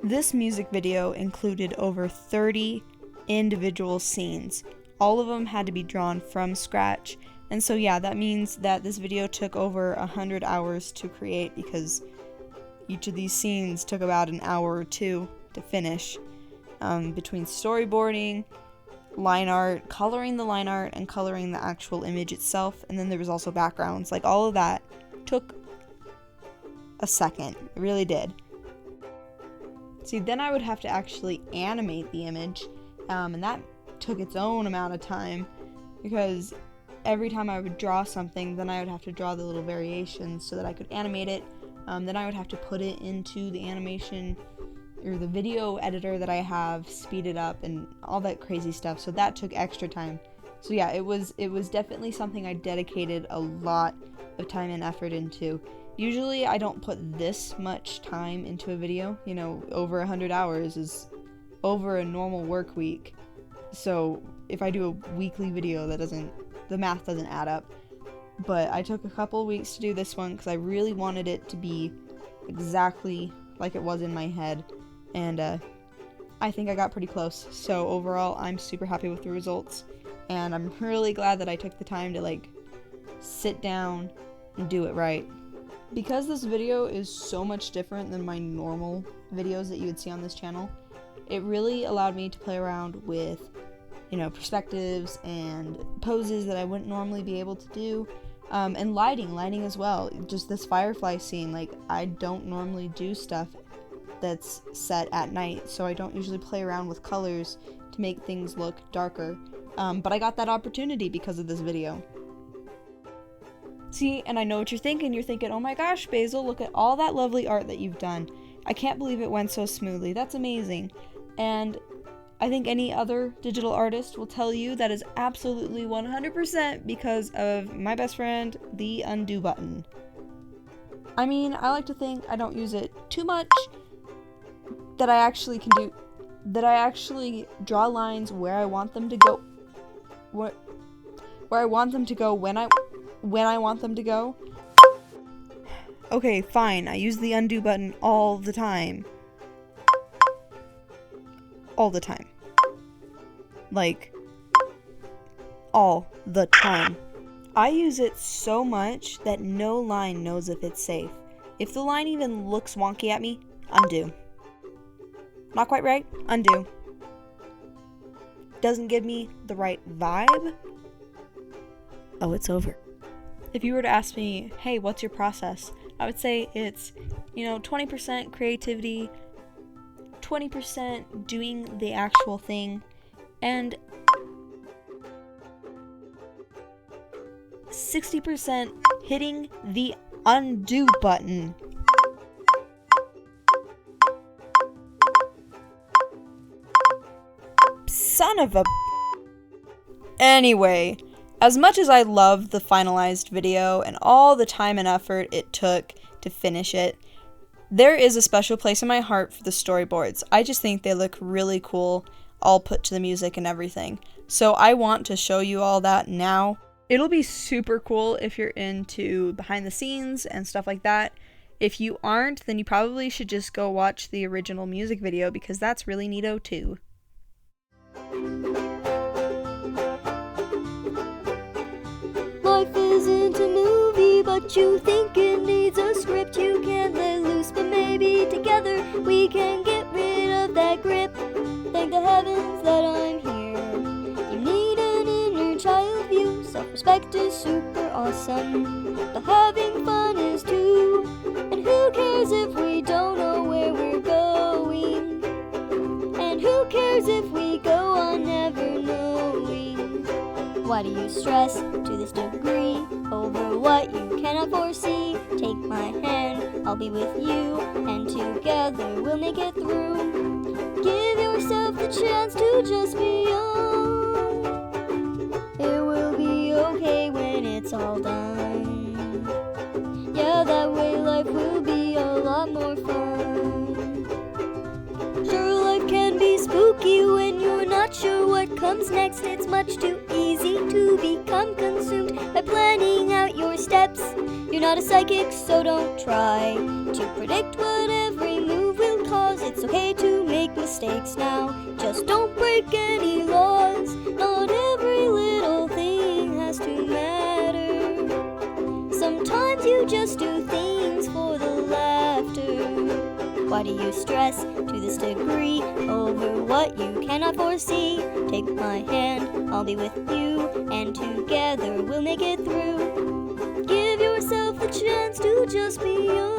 This music video included over 30 individual scenes. All of them had to be drawn from scratch. And so yeah, that means that this video took over 100 hours to create, because each of these scenes took about an hour or two to finish. Between storyboarding, line art, coloring the line art, and coloring the actual image itself, and then there was also backgrounds. Like, all of that took a second. It really did. See, then I would have to actually animate the image, and that took its own amount of time, because every time I would draw something, then I would have to draw the little variations so that I could animate it. Then I would have to put it into the animation or the video editor that I have, speed it up, and all that crazy stuff. So that took extra time. So yeah, it was definitely something I dedicated a lot of time and effort into. Usually I don't put this much time into a video. You know, over 100 hours is over a normal work week. So if I do a weekly video, the math doesn't add up. But I took a couple weeks to do this one because I really wanted it to be exactly like it was in my head. And I think I got pretty close. So overall, I'm super happy with the results. And I'm really glad that I took the time to like sit down and do it right. Because this video is so much different than my normal videos that you would see on this channel, it really allowed me to play around with, you know, perspectives and poses that I wouldn't normally be able to do. And lighting as well. Just this firefly scene, like, I don't normally do stuff that's set at night, so I don't usually play around with colors to make things look darker. But I got that opportunity because of this video. See, and I know what you're thinking. You're thinking, oh my gosh, Basil, look at all that lovely art that you've done. I can't believe it went so smoothly. That's amazing. And I think any other digital artist will tell you that is absolutely 100% because of my best friend, the undo button. I mean, I like to think I don't use it too much, that I actually draw lines where I want them to go, where I want them to go when I want them to go. Okay, fine, I use the undo button all the time. All the time. Like, all the time. I use it so much that no line knows if it's safe. If the line even looks wonky at me, undo. Not quite right? Undo. Doesn't give me the right vibe? Oh, it's over. If you were to ask me, hey, what's your process? I would say it's, 20% creativity, 20% doing the actual thing, and 60% hitting the undo button. Son of a... Anyway, as much as I love the finalized video and all the time and effort it took to finish it, there is a special place in my heart for the storyboards. I just think they look really cool, all put to the music and everything. So I want to show you all that now. It'll be super cool if you're into behind the scenes and stuff like that. If you aren't, then you probably should just go watch the original music video because that's really neato too. Life isn't a movie, but you think it needs a script. You can't let loose, but maybe together we can get rid of that grip. Thank the heavens that I'm here. You need an inner child view. Self-respect is super awesome, but having fun is too. And who cares if we don't know where we're going? And who cares if we go on never knowing? Why do you stress to this degree over what you cannot foresee? Take my hand, I'll be with you, and together we'll make it through. Give yourself the chance to just be young. It will be okay when it's all done. Yeah, that way life will be a lot more fun. Sure, life can be spooky when you're not sure what comes next. It's much too easy to become consumed by planning out your steps. You're not a psychic, so don't try to predict what every move will cause. It's okay to make mistakes now. Just don't break any laws. Not every little thing has to matter. Sometimes you just do things for the laughter. Why do you stress to this degree over what you cannot foresee? Take my hand, I'll be with you, and together we'll make it through. Give yourself the chance to just be young.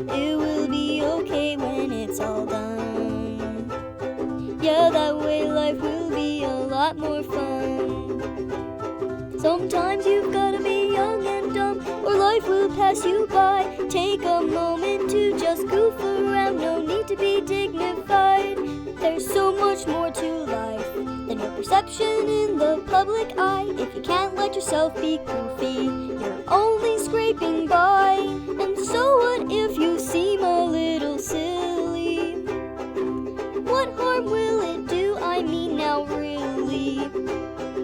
It will be okay when it's all done. Yeah, that way life will be a lot more fun. Sometimes you've gotta be young and dumb, or life will pass you by. Take a moment to just goof around, no need to be dignified. There's so much more to life than your perception in the public eye. If you can't let yourself be goofy, you're only scraping by. And so what if you seem a little silly? What harm will it do? I mean now really.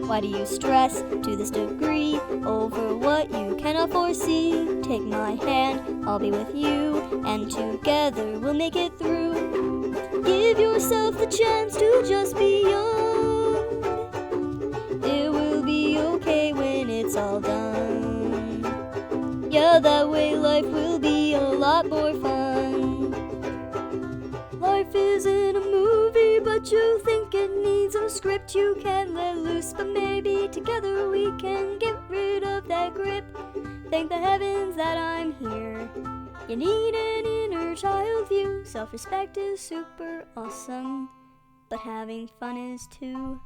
Why do you stress to this degree over what you cannot foresee? Take my hand, I'll be with you, and together we'll make it through. Give yourself the chance to just be young. It will be okay when it's all done. Yeah, that way life will be a lot more fun. Life isn't a movie, but you think it needs a script. You can let loose, but maybe together we can get rid of that grip. Thank the heavens that I'm here. You need an inner child view. Self-respect is super awesome, but having fun is too.